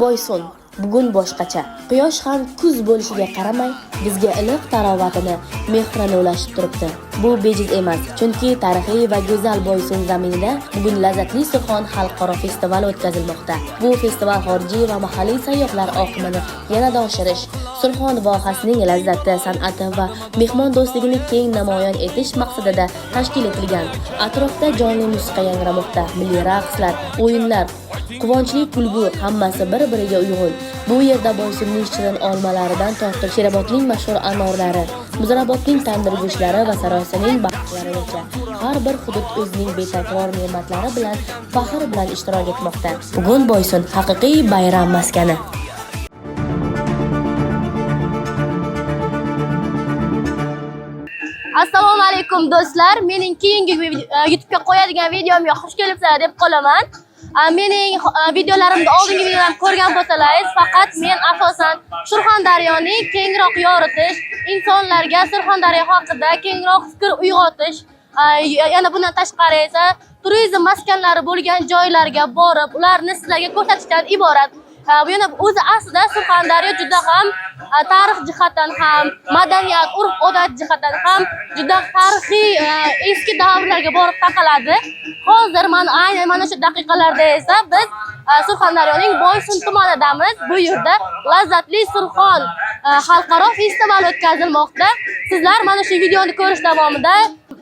Boysun bugun boshqacha. Quyosh ham kuz bo'lishiga qaramay, bizga iliq tarovatini, mehrini ulashib turibdi. Bu bejiz emas, chunki tarixiy va go'zal Boysun zaminida bugun lazzatli Surxon xalqaro festivali o'tkazilmoqda. Bu festival xorijiy va mahalliy sayyohlar oqimini yanada oshirish, Surxon vohasining lazzati, san'ati va mehmon do'stligini keng namoyon etish maqsadida tashkil etilgan. Atrofda jonli musiqa yangramoqda, milliy raqslar, o'yinlar, quvonchli kulgu hammasi bir-biriga uyg'un. Bu yerda Boysunning shirin olmalaridan tortib Sherobodning mashhur anorlari, Muzrabodning tandir go'shtlari va Sarosining baxtlarigacha har bir hudud o'zining betakror ne'matlari bilan faxr bilan ishtirok etmoqda. Bugun Boysun haqiqiy bayram maskani. Assalomu alaykum do'stlar. Mening keyingi YouTube'ga qo'yadigan videomga xush kelibsizlar deb qolaman. Mening videolarimda oldingi videolarni ko'rgan bo'lsangiz, faqat men asosan Surxondaryoning kengroq yoritish, insonlarga Surxondaryo haqida kengroq fikr uyg'otish, yana bundan tashqari esa turizm maskanlari bo'lgan joylarga borib, ularni sizlarga ko'rsatishdan iborat. Yana o'zi aslida Surxondaryo juda ham tarix jihatdan ham, madaniyat, urf-odat jihatdan ham juda tarixiy eski davrlarga borib taqaladi. Hozir aynan mana shu daqiqalarda esa biz Surxondaryoning Boysun tumanidamiz. Bu yerda lazzatli Surxon xalqaro festivali o'tkazilmoqda. Sizlar mana shu videoni ko'rish davomida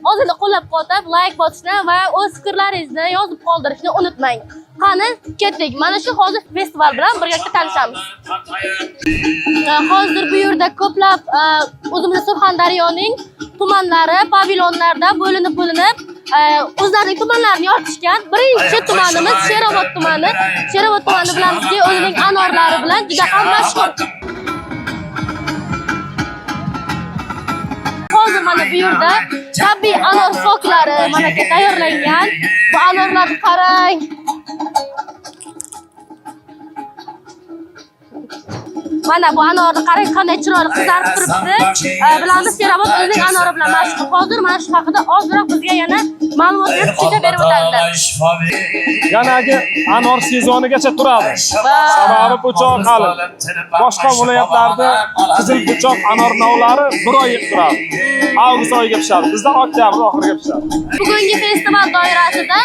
ozgina qo'llab-quvvatlab, like bosishni va o'z fikrlaringizni yozib qoldirishni unutmang. Qani, ketdik. Mana shu hozir festival bilan birgalikda tanishamiz. Hozir bu yerda ko'plab o'zimiz Surxondaryoning tumanlari pavilyonlarda bo'linib o'zlarining tumanlarini yoritishgan. Birinchi tumanimiz Sherobod tumani. Sherobod tumanini bilamizki, o'zining anorlari bilan juda ham mashhur. Hozir mana bu yerda tabiiy anor soklari mana tayyorlangan. Bu anorlarni qarang. Mana bu anorni qarang, qanday chiroyli qizarib turibdi. Bilamiz, Sherobod o'zining anori bilan mashhur. Hozir mana shu haqida ozroq bizga yana ma'lumotlar tushuncha berib o'tadilar. Yanagi anor sezonigacha turadi. Sababi po'choq hali. Boshqa viloyatlarda qizil po'choq anor navlari 1 oy turadi. Avgust oyiga pishadi. Bizda oktyabr oxiriga pishadi. Bugungi festival doirasida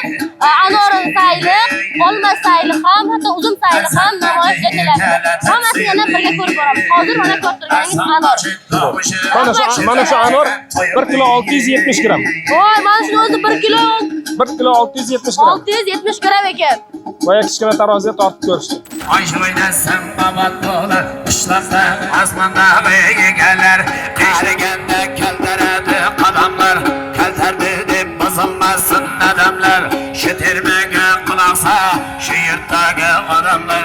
anor sayli, olma sayli ham, hatto uzum sayli ham namoyish etiladi. Hammasini yana birga ko'rib boramiz. Hozir mana ko'rib turganingiz anor. Mana shu anor 1 kilo 670 gram. Voy, mana shu o'zi 1 kilo 670 gram. 670 gram ekan. Boya kichkina taroziga tortib ko'rishdi. Oysho'ynasam babatlar, qishloqda osmonda egalar, qishlaganda kaltaradi qadamlar, kaltardi deb bozilmasin adamlar, shu termaga quloqsa, shu yurtdagi odamlar.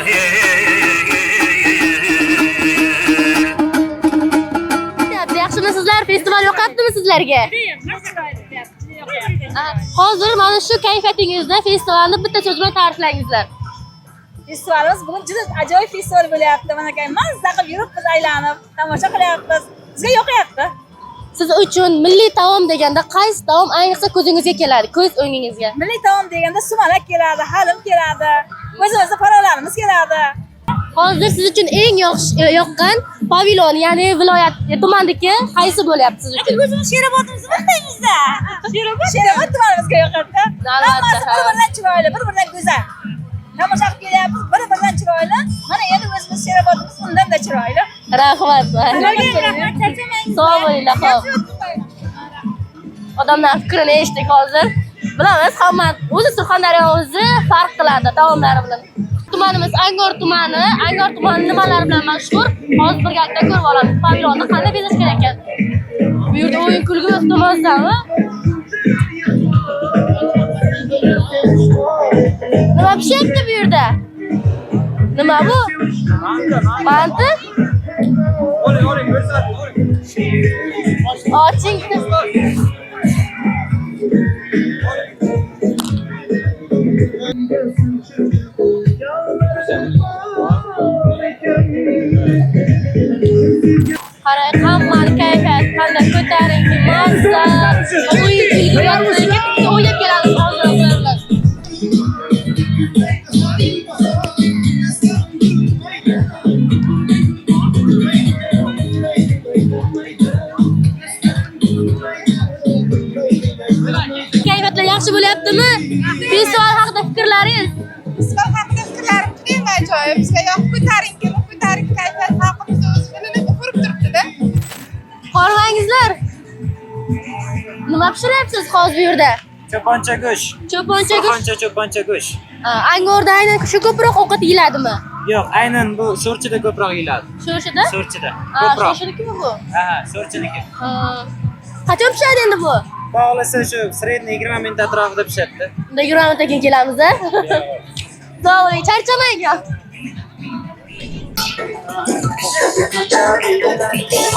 Yaxshimisizlar? Festival yoqadimi sizlarga? Hozir mana shu kayfiyatingizda festivalni bitta so'z bilan ta'riflangizlar. Festivalimiz bugun juda ajoyib festival bo'lyapti. Mana kay mazza qilib yuribmiz, aylanib, tomosha qilyapmiz. Bizga yoqayapti. Siz uchun milliy taom deganda qaysi taom ayniqsa ko'zingizga keladi, ko'z o'ngingizga? Milliy taom deganda sumalak keladi, halim keladi, o'zimizning parolarimiz keladi. Hozir siz uchun eng yoqqan pavilyon, ya'ni viloyat tumandagi qaysi bo'lyapti siz uchun? O'zimiz Sherobodimizni maqtaymizda. Sherobod tumanimizga yoqadi. Hammasi bir-biridan chiroyli, bir-biridan go'zal. Tomosha qilib kelyapmiz, bir-biridan chiroyli. Mana endi o'zimiz Sherobodimiz undan-da chiroyli. Rahmat. Rahmat, charchamang. Sog' bo'linglar, xo'p. Odamlar fikrini eshitdik hozir. Bilamiz, hamma o'zi Surxondaryo o'zi farq qiladi taomlari bilan. Tumanimiz Angor tumani. Angor tumani nimalar bilan mashhur? Hozir birgalikda ko'rib olamiz. Pavilyonni qanday bezash kerak ekan? Bu yerda o'yin kulgu tomosami? Nima pishyapti bu yerda? Nima bu? Manti? Oching. Qarang, hammani kayfiyati qanday ko'tarinki, mazza, o'yin kulgu o'ynab keladi hozir. yaxshi bo'lyaptimi? Festival haqida fikrlaringiz? Festival haqida fikrlarim juda ajoyib. Bizga yoqib ko'taring kayfiyat xalqimiz o'zini ko'rib turibdi-da. Qorvangizlar. Nima pishiryapsiz hozir bu yerda? Cho'poncha go'sht. Cho'poncha go'sht. Cho'poncha go'sht. Angorda aynan shu ko'proq ovqat yeyiladimi? Yo'q, aynan bu So'rchida ko'proq yeyiladi. Sho'rshida? So'rchida. Ko'proq. Sho'rchidiki bu? Ha, So'rchiniki. Qachon pishadi endi bu? Xohlasa shu sredniy 20 minut atrofida pishadi. Unda 20 minutdan keyin kelamiz-a? Sog' bo'ling, charchamang.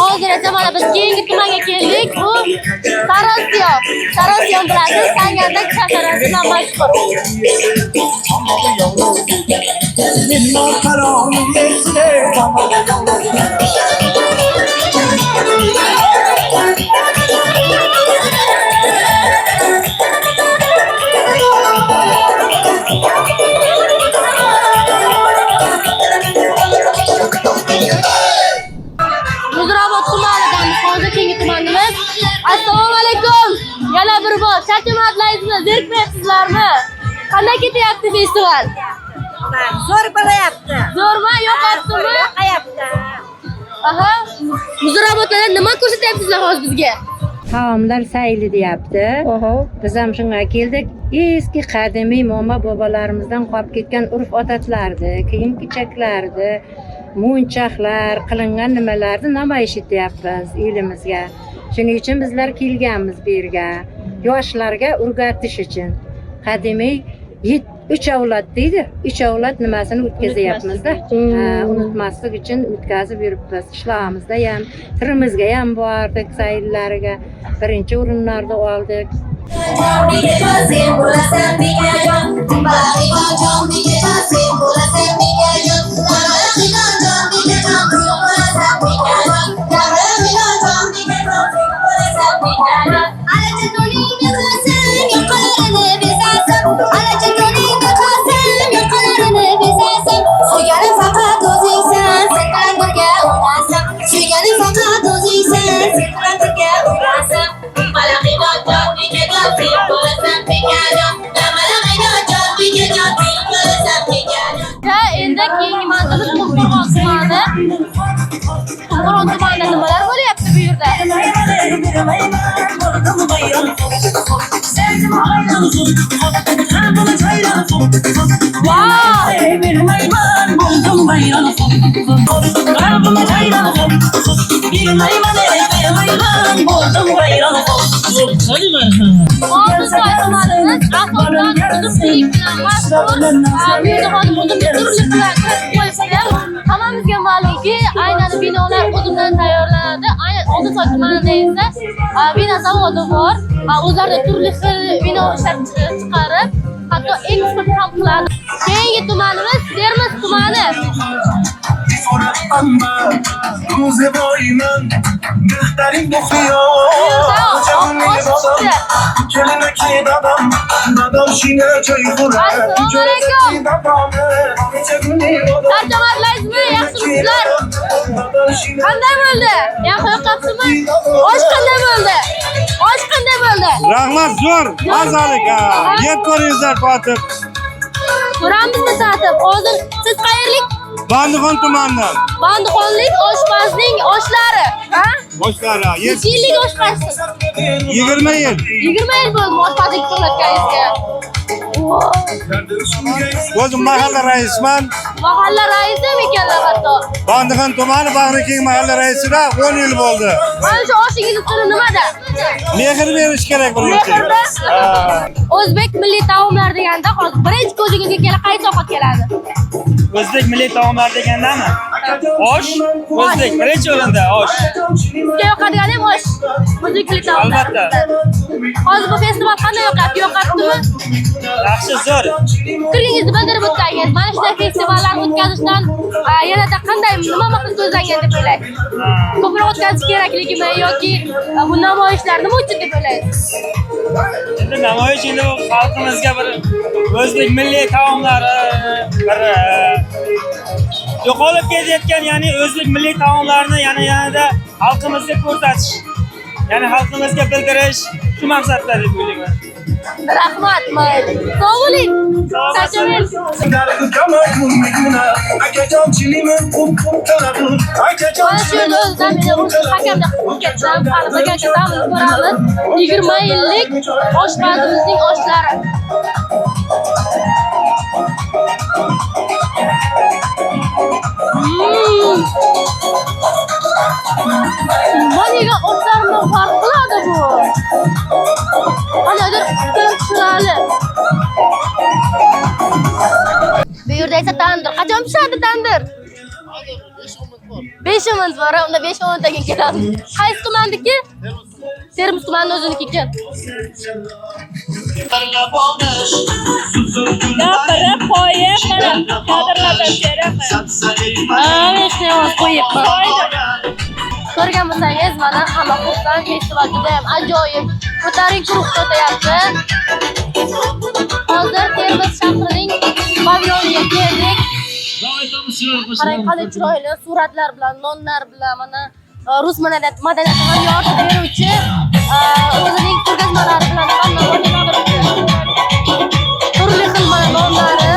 Hozir esa mana biz keyingi tumanga keldik. Bu Sarosiyon. Sarosiyon bilasiz, Sangardak shaharasi bilan mashhur. Muzrabot tumanidan hozir keyingi tumanimiz. Assalomu alaykum. Yana bir bor charchamadingizmi? Zerikmayapsizlarmi? Qanday ketyapti festival? Zo'r bo'layapti. Zo'rmi, yoqyaptimi? Yoqayapti. Aha. Muzrabotlarda nima ko'rsatyapsizlar hozir bizga? Taomlar sayli deyapti. Biz ham shunga keldik. Eski qadimiy momo bobolarimizdan qolib ketgan urf-odatlarni, kiyim-kechaklarni, mo'yinchoqlar, qilingan nimalarni namoyish etyapmiz elimizga. Shuning uchun bizlar kelganmiz bu yerga. Yoshlarga o'rgatish uchun. Qadimiy 3 avlod deydi. 3 avlod nimasini o'tkazyapmiz-da. Unutmaslik uchun o'tkazib yuribmiz. Qishlog'imizda ham, tirimizga ham bordik sayllariga. Birinchi o'rinlarda oldik. Endi keyingi manzilimiz Qumqo'rg'on tumani. Qumqo'rg'on tumanida nimalar bo'lyapti bu yerda? Oltinsoy tumanimiz asosan uzumchilik bilan mashhur. Bu yerda hozir uzumni turli bilan qo'yishdi. Hammamizga ma'lumki, aynan binolar uzumdan tayyorlanadi. Aynan Oltinsoy tumanida esa vino zavodi bor. O'zlari turli xil vino ishlab chiqarib, hatto eksport ham qiladi. Keyingi tumanimiz Termiz tumani. Charchamadingizmi? Yaxshimisizlar? Qanday bo'ldi? Yaxshi yoqyapsizmi? Osh qanday bo'ldi? Osh qanday bo'ldi? Rahmat, zo'r, mazalik. Yeb ko'ringizlar kotib. Ko'ramizmi tatib? Hozir siz qayerlik? Bandixon tumanidan. Bandixonlik oshpazning oshlari, ha? Oshlari. Necha yillik oshpazsiz? 20 yil. 20 yil bo'ldi oshpazlik qilayotganingizga. O'zim mahalla raisman. Mahalla raisimi ekanlar hatto. Bandixon tumani Bag'rikeng mahalla raisida 10 yil bo'ldi. Mana shu oshingiz turi nimada? Mehr berish kerak birinchi. Mehrda? O'zbek milliy taomlari deganda hozir birinchi ko'zingizga qaysi ovqat keladi? O'zbek milliy taomlari degandami? Osh, o'zbek birinchi o'rinda osh. Sizga yoqadigan ham osh. O'zbek milliy taomlari. Albatta. Hozir bu festival qanday yoqyapti? Yoqyaptimi? Yaxshi, zo'r. Fikringizni bildirib o'tsangiz, mana shunday festivallarni o'tkazishdan yanada qanday nima maqsad ko'zlangan deb o'ylaysiz? Ko'proq o'tkazish kerakligimi yoki bu namoyishlar nima uchun deb o'ylaysiz? Endi namoyish endi xalqimizga bir o'zbek milliy taomlari bir yo'qolib ketayotgan, ya'ni o'zbek milliy taomlarini yanada xalqimizga ko'rsatish, ya'ni xalqimizga bildirish shu maqsadda deb o'ylayman. Rahmat, mayli. Sog' bo'ling. Charchamaysiz. Mana shu yerda o'zidan meni o'zim hakamda qilib ketdim. Hali birga ketamiz, ko'ramiz. 20 yillik oshpazimizning oshlari. Maniga oshlarimdan farq qiladi bu. Qanaqadir chiroyli. Bu yerda esa tandir. Qachon pishadi tandir? 5 minut bor. Unda 5 minutdan keyin kelamiz. Qaysi tumandiki? Termiz tumanining o'ziniki ekan. Gapirib qo'yib, mana qadrladim Ko'rgan bo'lsangiz, mana hamma xursand, festival juda ham ajoyib. Ko'taring guruh o'tayapti. Hozir Termiz shahrining pavilyoniga keldik. Qarang, qanday chiroyli suratlar bilan, nonlar bilan, mana rus madaniyatiga yordam beruvchi o'zining ko'rgazmalari bilan turli xil mana nonlari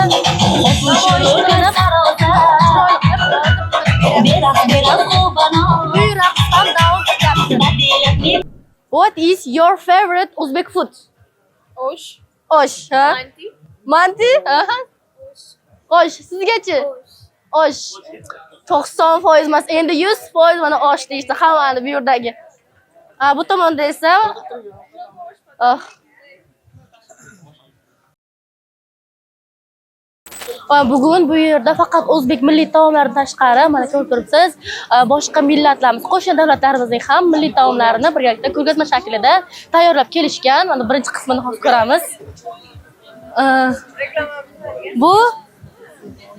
What is your favorite Uzbek food? Osh. Osh, ha? Manti? Aha. Osh, sizgachi? Osh. 90% emas, endi 100% mana osh deyishdi hammani bu yerdagi. Bu tomonda esa bugun bu yerda faqat o'zbek milliy taomlaridan tashqari, mana ko'rib turibsiz, boshqa millatlarimiz, qo'shni davlatlarimizning ham milliy taomlarini birgalikda ko'rgazma shaklida tayyorlab kelishgan. Mana birinchi qismini hozir ko'ramiz. Bu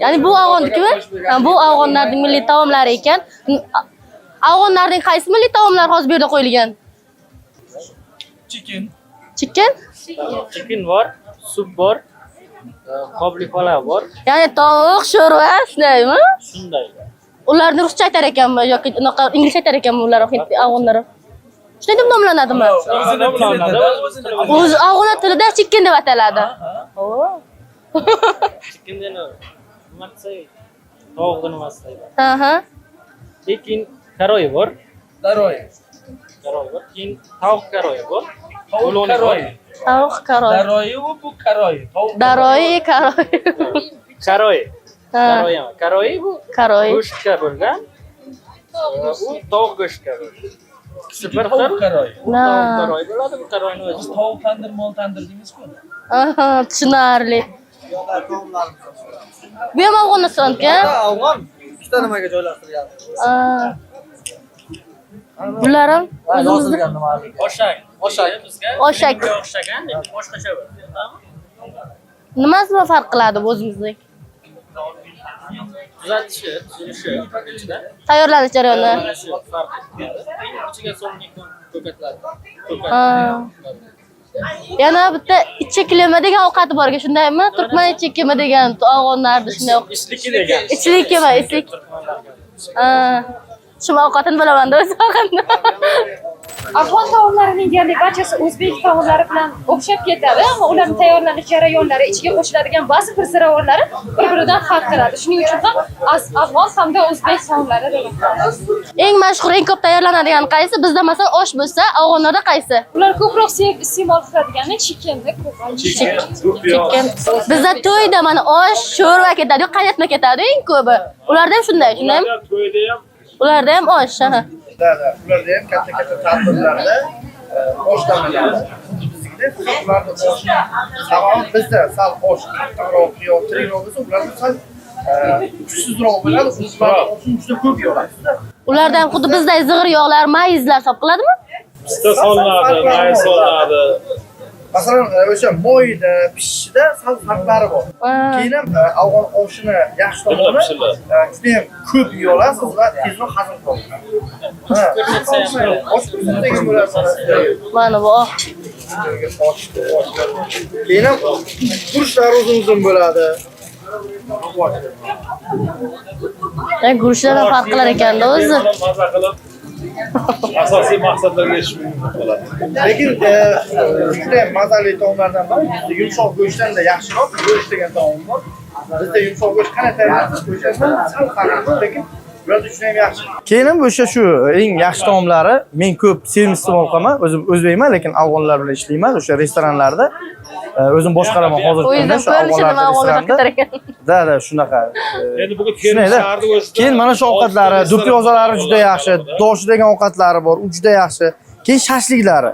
ya'ni bu afg'onnikimi? Bu afg'onlarning milliy taomlari ekan. Afg'onlarning qaysi milliy taomlar hozir bu yerda qo'yilgan? Chicken. Chicken? Chicken bor, sup bor, qobli palav bor. Ya'ni tovuq, sho'rva, shundaymi? Shunday. Ularni ruscha aytar ekanmi yoki unaqa inglizcha aytar ekanmi ular afg'onlar? Shunday deb nomlanadimi? O'zi afg'on tilida chicken deb ataladi. Chicken deni nima desay, tovuqni nimasi deydi. Aha. Lekin karoy bor. Karoy. Karoy bor. Keyin tovuq karoy bor. Tovuq karoy. Tovuq karoy. Daroyi bu karoy. Daroyi karoy. Karoy. Karoy emas. Karoy bu Karoy. go'shtga bo'lgan. U tovuq go'shtga bo'lgan. Super Tovuq karoy. Tovuq karoy bo'ladi, bu karoyni o'zi. Tovuq tandir, mol tandir deymiz-ku. Aha, tushunarli. Bu ham Afg'onistonga? Afg'on. Ikkita nimaga joylashtirgan? Bular ham o'zimizda Oshak. Oshak bizga. Oshak. O'xshagan, lekin boshqacha bo'ladi. Nimasi bilan farq qiladi bu o'zimizning? Tuzatishi, tuzilishi ichida. Tayyorlanish jarayoni. Shu farq qiladi. Ichiga solingan ko'katlar. Yana bitta ichikimi degan ovqati bor ekan, shundaymi? Turkman ichikimi degan afg'onlarda shunday. Ishliki degan. Ichlikimi, islik. Shu ovqatini bilaman-da o'zi haqida. Afg'on taomlarining deyarli barchasi o'zbek taomlari bilan o'xshab ketadi, ammo ularning tayyorlanish jarayonlari, ichiga qo'shiladigan ba'zi bir ziravorlari bir-biridan farq qiladi. Shuning uchun ham afg'on hamda o'zbek taomlari deb ataladi. Eng mashhur, eng ko'p tayyorlanadigan qaysi? Bizda masalan osh bo'lsa, afg'onlarda qaysi? Ular ko'proq iste'mol qiladigani chickenni ko'proq yeyishadi. Chicken. Bizda to'yda mana osh, sho'rva ketadi, qaynatma ketadi eng ko'pi. Ularda ham shunday, shundaymi? To'yda ham Ularda ham osh, ha. Ularda ham katta tadbirlarda oshlanadi. Bizda ularda osh. Sababi bizda sal osh kattaroq yo tirikroq bo'lsa, ularda sal kuchsizroq bo'ladi. Ular juda ko'p yeyadi. Ularda ham xuddi bizday zig'ir yog'lar, mayizlar soqiladimi? pista solinadi, may solinadi. Masalan, o'sha moyda pishishida sal farqlari bor. Keyin ham afg'on oshini yaxshi tomoni juda ham ko'p yeyolasiz va tezroq hazm qiladi. Osh degan bo'ladi. Mana bu. Keyin ham guruchlar uzun bo'ladi. Guruchlar farq qilar ekan-da o'zi. asosiy maqsadlarga erishish mumkin bo'ladi. Lekin juda ham mazali taomlardan biri bizda yumshoq go'shtdan-da yaxshiroq go'sht degan taom bor. Bizda yumshoq go'sht qanday tayyorlanadi go'shtdan sal farqli, lekin bularda juda ham yaxshi. Keyin ham o'sha shu eng yaxshi taomlari men ko'p sevib iste'mol qilaman. O'zim o'zbekman, lekin afg'onlar bilan ishlayman o'sha restoranlarda. O'zim boshqaraman hozirgi kunda shu afg'onlar restoranda. Da, shunaqa. Endi bugun Termiz shahrida o'zida Keyin mana shu ovqatlari, do'piyozalari juda yaxshi, doshi degan ovqatlari bor, u juda yaxshi. Keyin shashliklari.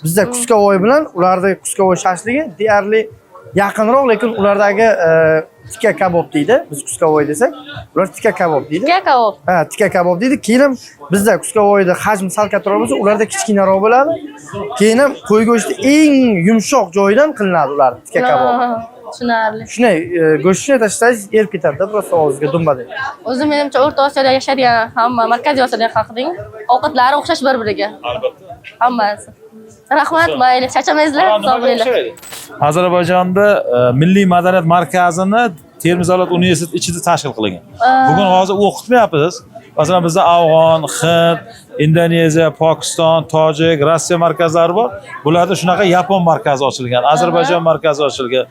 Bizda kuskavoy bilan ularda kuskavoy shashligi deyarli yaqinroq, lekin ulardagi tikka kabob deydi. Biz kuskavoy desak, ular tikka kabob deydi. Tikka kabob. Ha, tikka kabob deydi. Keyin ham bizda kuskavoyda hajmi sal kattaroq bo'lsa, ularda kichkinaroq bo'ladi. Keyin ham qo'y go'shti eng yumshoq joyidan qilinadi ular tikka kabob. Tushunarli. Shunday go'shtni tashlasangiz erib ketadi-da, просто og'izga dumbadek. O'zim menimcha O'rta Osiyoda yashaydigan hamma Markaziy Osiyoda xalqning ovqatlari o'xshash bir-biriga. albatta. Hammasi. Rahmat, mayli, charchamaysizlar, sog' bo'linglar. Ozarbayjonda Milliy madaniyat markazini Termiz davlat universiteti ichida tashkil qilingan. Bugun hozir o'qitmayapmiz. Masalan, bizda Afg'on, Hind, Indoneziya, Pokiston, Tojik, Rossiya markazlari bor. Bularda shunaqa Yapon markazi ochilgan, Ozarbayjon markazi ochilgan,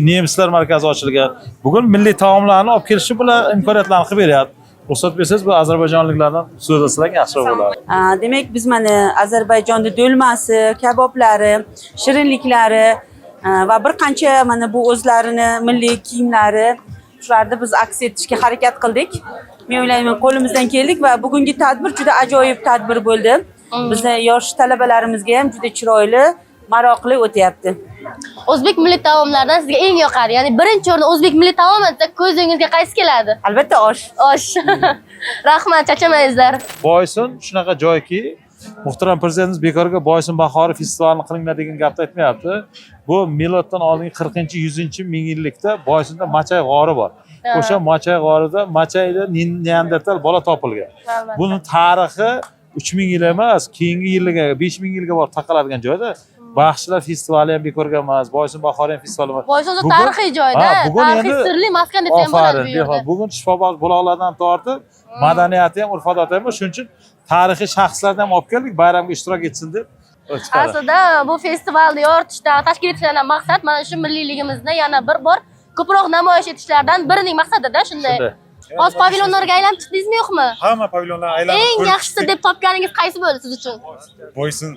nemislar markazi ochilgan. Bugun milliy taomlarni olib kelishi bilan imkoniyatlarni qilib beryapti. Ruxsat bersangiz, bu ozarbayjonliklardan so'zlasalar yaxshiroq bo'lardi. Demak, biz mana Ozarbayjonda do'lmasi, kaboblari, shirinliklari va bir qancha mana bu o'zlarini milliy kiyimlari shularni biz aks etishga harakat qildik. Men o'ylayman, qo'limizdan keldik va bugungi tadbir juda ajoyib tadbir bo'ldi. Bizning yosh talabalarimizga ham juda chiroyli, maroqli o'tyapti. O'zbek milliy taomlaridan sizga eng yoqadi, ya'ni birinchi o'rinda o'zbek milliy taomi desa ko'zingizga qaysi keladi? Albatta osh. Osh. Rahmat, charchamaysizlar. Boysun shunaqa joyki, muhtaram prezidentimiz bekorga Boysun bahori festivalini qilinglar degan gapni aytmayapti. Bu miloddan oldingi 40-100 ming yillikda Boysunda Machay g'ori bor. O'sha Machay g'orida Machayda neandertal bola topilgan. Buni tarixi 3000 yil emas, keyingi yilga 5000 yilga borib taqaladigan joyda. Baxshilar festivali ham bekorga emas, Boysun bahori festivali emas. Boysun tarixiy joyda, tarixiy sirli maskan deb ham bo'ladi bu yerda. Bugun shifobaxsh buloqlardan tortib, madaniyati ham, urf-odati ham, shuning uchun tarixiy shaxslarni ham olib keldik, bayramga ishtirok etsin deb. Aslida bu festivalni yoritishdan, tashkil etishdan maqsad mana shu milliyligimizni yana bir bor ko'proq namoyish etishlardan birining maqsadida shunday. Hozir pavilyonlarga aylanib chiqdingizmi yo'qmi? Hamma pavilyonlarga aylanib. Eng yaxshisi deb topganingiz qaysi bo'ldi siz uchun? Boysun.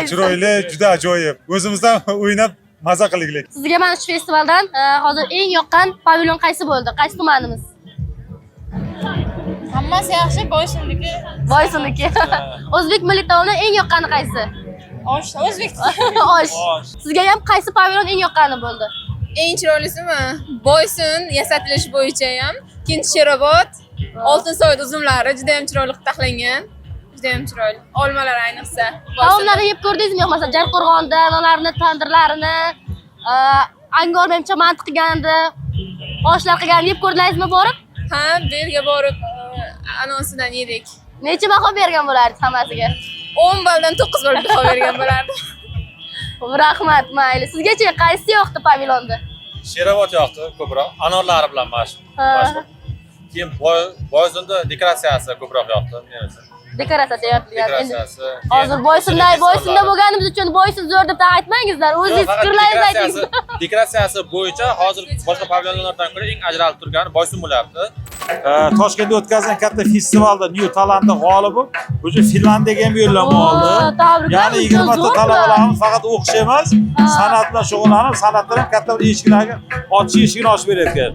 Chiroyli, juda ajoyib. O'zimizdan o'ynab maza qilaylik. Sizga mana shu festivaldan hozir eng yoqqan pavilyon qaysi bo'ldi? Qaysi tumanimiz? Hammasi yaxshi, Boysunniki. Boysunniki. O'zbek milliy taomidan eng yoqqani qaysi? Osh, o'zbek. Osh. Sizga ham qaysi pavilyon eng yoqqani bo'ldi? Eng chiroylisimi? Boysun yasatilish bo'yicha ham, ikkinchi Sherobod, Oltinsoy uzumlari juda ham chiroyli taxlangan. Juda ham chiroyli. Olmalar ayniqsa. Taomlarni yeb ko'rdingizmi yo'q? Masalan, Jarqo'rg'onda nonlarni, tandirlarini, angor menimcha manti qilganda, oshlar qilganda yeb ko'rdingizmi borib? Ha, bu yerga borib anonsidan yedik. Necha baho bergan bo'lardingiz hammasiga? 10 balldan 9 ball baho bergan bo'lardim. Rahmat, mayli. Sizgacha qaysi yoqdi pavilyonda? Sherobod yoqdi ko'proq, anorlari bilan mashhur. Keyin Boysunda dekoratsiyasi ko'proq yoqdi, menimcha. Dekoratsiya yoqdigan. Hozir Boysunda bo'lganimiz uchun Boysun zo'r deb aytmangizlar. O'zingiz fikrlaringizni ayting. Dekoratsiyasi bo'yicha hozir boshqa pavilyonlardan ko'ra eng ajralib turgani Boysun bo'lyapti. Toshkentda o'tkazilgan katta festivalda New Talantda g'olibi o'sha Finlandiyaga ham yo'llanma oldi. Ya'ni 20 ta talabalarimiz faqat o'qish emas, san'at bilan shug'ullanib, san'atdan ham katta bir eshiklarga eshigini ochib berayotgan.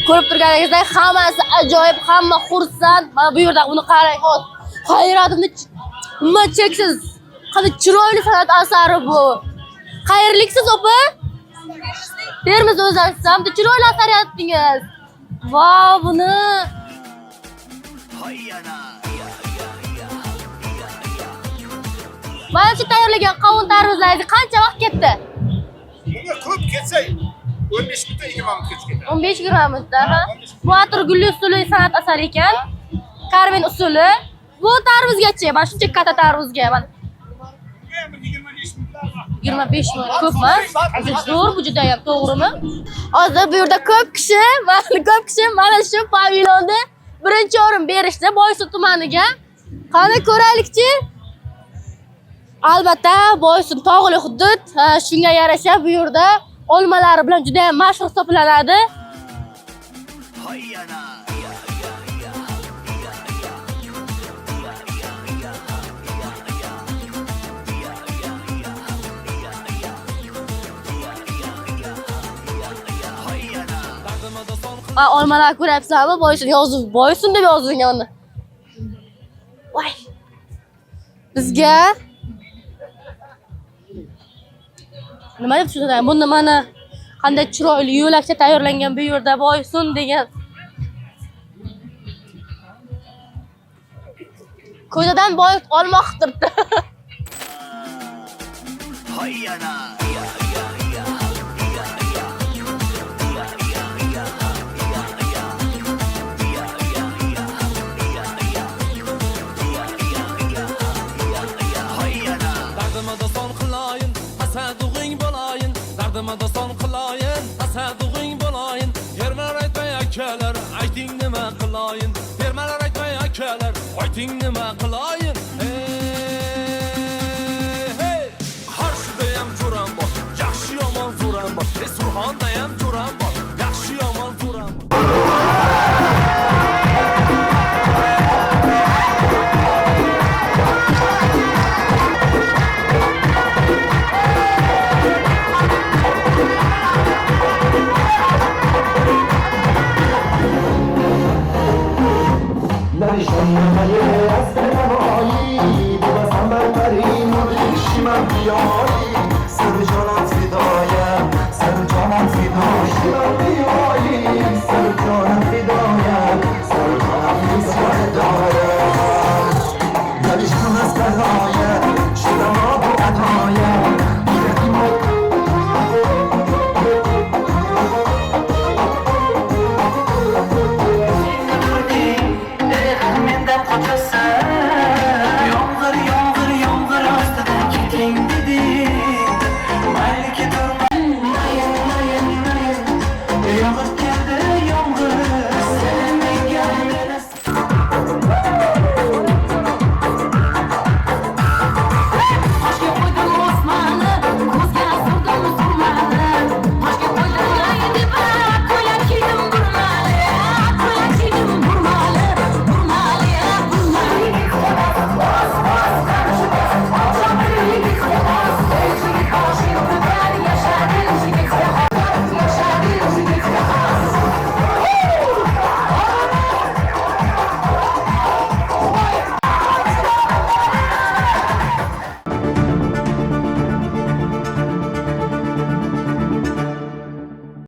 Ko'rib turganingizdek hammasi ajoyib, hamma xursand. Mana bu yerda buni qarang, hozir hayratimni nima cheksiz. Qanday chiroyli san'at asari bu. Xayrliksiz opa? Termiz o'zasiz, hamda chiroyli asar yaratdingiz. Vau, buni mana shu tayyorlagan qovun tarvuzlaringiz qancha vaqt ketdi? Bunga ko'p ketsa 15 minutda 20 minutgacha ketadi. 15-20 minutda. Ha. Bu atirgulli usuli san'at asari ekan. Karmen usuli. Bu tarvuzgacha, mana shuncha katta tarvuzga. Mana 25 minut ko'pmi? Zo'r, bu juda ham to'g'rimi? Hozir bu yerda ko'p kishi mana shu pavilyonda birinchi o'rin berishdi Boysun tumaniga. Qani ko'raylikchi. Albatta, Boysun tog'li hudud, shunga yarasha bu yerda olmalari bilan juda ham mashhur hisoblanadi. Olmalar ko'ryapsizmi? Boysun deb yozilgan uni. Voy. Bizga nima deb tushunadi? Bunda mana qanday chiroyli yo'lakcha tayyorlangan bu yerda Boysun degan. Ko'zadan boyib olmoq turibdi. Dardımda son kılayın, tasadduğun bulayın. Yermeler aytmay akalar, ayting nima qilayın. Yermeler aytmay akalar, ayting nima qilayın. Hey, qarshidayam jo'ram bor, yaxshi yomon zo'ram bor. Surxondayam jo'ram bor, yaxshi yomon zo'ram bor. Beyaz